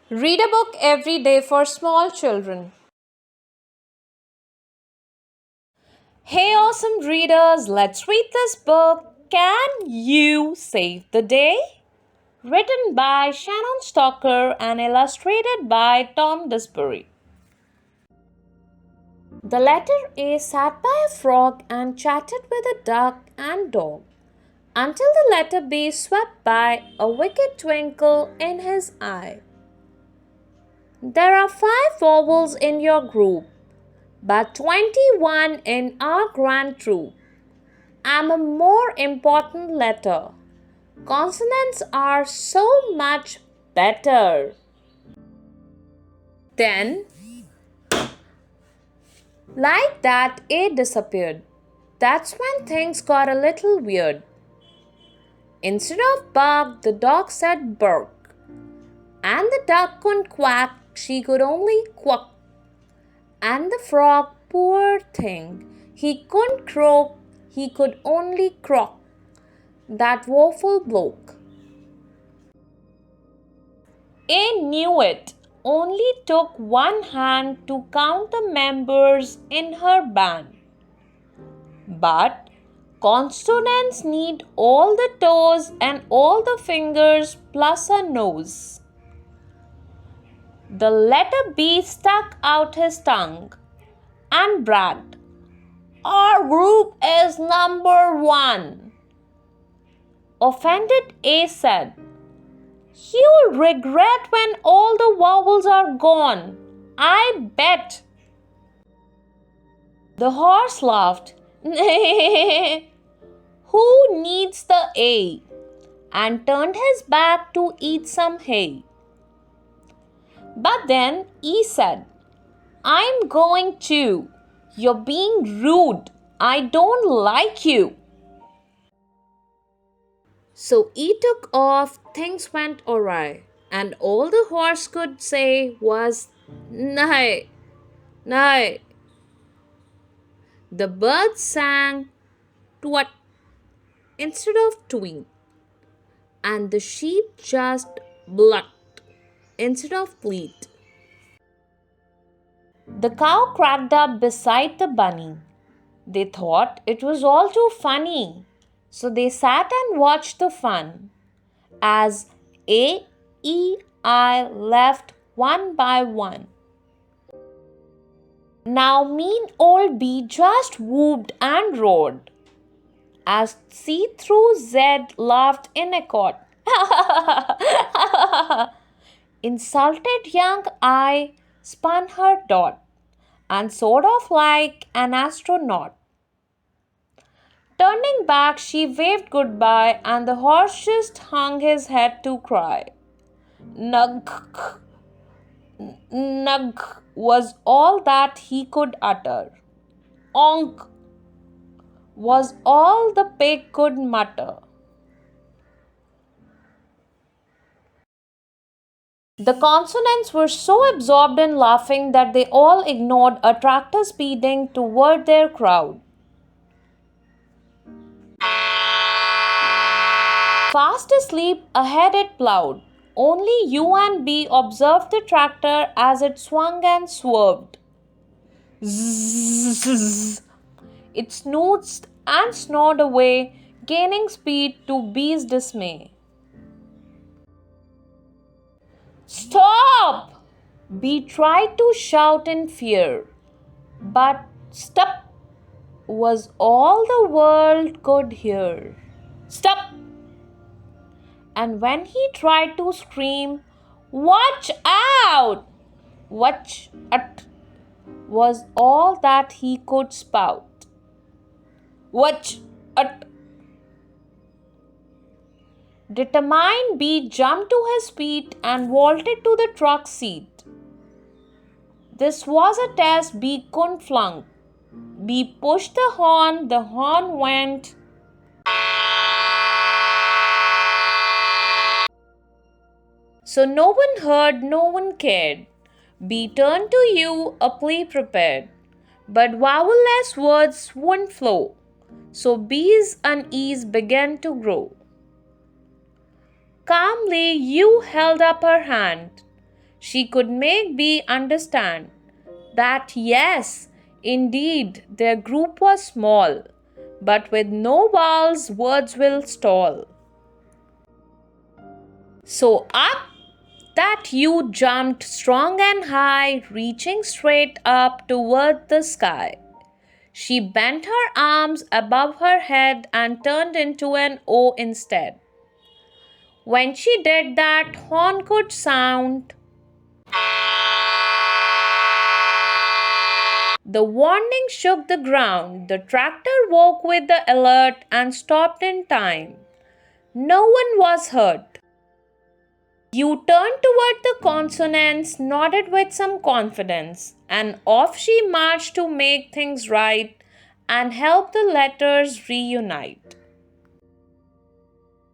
Read a book every day for small children. Hey, awesome readers, let's read this book. Can you save the day? Written by Shannon Stoker and illustrated by Tom Disbury. The letter A sat by a frog and chatted with a duck and dog until the letter B swept by, a wicked twinkle in his eye. There are 5 vowels in your group, but 21 in our grand troop. I'm a more important letter. Consonants are so much better. Then, like that, A disappeared. That's when things got a little weird. Instead of bark, the dog said bark. And the duck couldn't quack, she could only quack. And the frog, poor thing, he couldn't croak, he could only croak. That woeful bloke. A knew it only took one hand to count the members in her band. But consonants need all the toes and all the fingers plus a nose. The letter B stuck out his tongue and bragged, "Our group is number 1. Offended A said, "You'll regret when all the vowels are gone, I bet." The horse laughed, "Who needs the A?" and turned his back to eat some hay. But then E said, "I'm going too. You're being rude. I don't like you." So E took off, things went awry, and all the horse could say was, "Nay, nay." The birds sang twat instead of tween, and the sheep just blucked instead of bleat. The cow cracked up beside the bunny. They thought it was all too funny, so they sat and watched the fun as A, E, I left one by one. Now mean old B just whooped and roared as see-through Z laughed in accord. Insulted young I spun her dot and sort of like an astronaut. Turning back, she waved goodbye, and the horse just hung his head to cry. Nug, nug was all that he could utter. Onk was all the pig could mutter. The consonants were so absorbed in laughing that they all ignored a tractor speeding toward their crowd. Fast asleep ahead it plowed. Only U and B observed the tractor as it swung and swerved. Zzz. It snoozed and snored away, gaining speed to B's dismay. "Stop!" B tried to shout in fear, but "stop" was all the world could hear. "Stop!" And when he tried to scream, "Watch out!" "Watch out!" was all that he could spout. "Watch out!" Determined B jumped to his feet and vaulted to the truck seat. This was a test B couldn't flunk. B pushed the horn went. So no one heard, no one cared. B turned to you, a plea prepared. But vowel-less words wouldn't flow. So B's unease began to grow. Calmly, you held up her hand. She could make B understand that yes, indeed, their group was small, but with no vowels, words will stall. So up that U jumped strong and high, reaching straight up toward the sky. She bent her arms above her head and turned into an O instead. When she did that, horn could sound. The warning shook the ground. The tractor woke with the alert and stopped in time. No one was hurt. You turned toward the consonants, nodded with some confidence, and off she marched to make things right and help the letters reunite.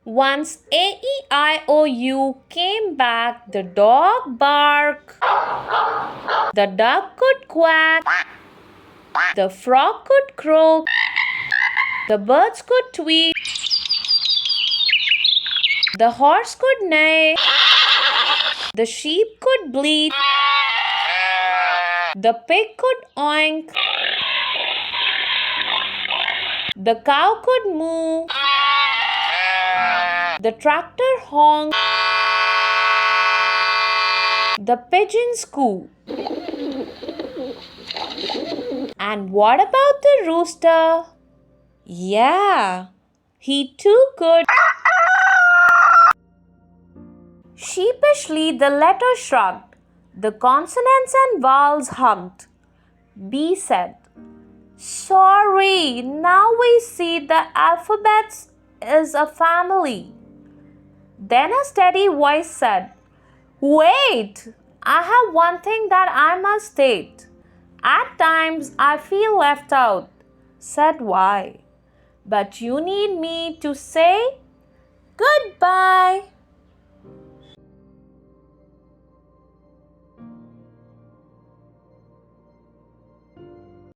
Once A-E-I-O-U came back, the dog barked, the duck could quack, the frog could croak, the birds could tweet, the horse could neigh, the sheep could bleat, the pig could oink, the cow could moo, the tractor honk, the pigeons coo. And what about the rooster? Yeah, he too could. Sheepishly, the letter shrugged. The consonants and vowels hugged. B said, "Sorry, now we see the alphabet is a family." Then a steady voice said, "Wait, I have one thing that I must state. At times I feel left out," said Y. "But you need me to say goodbye."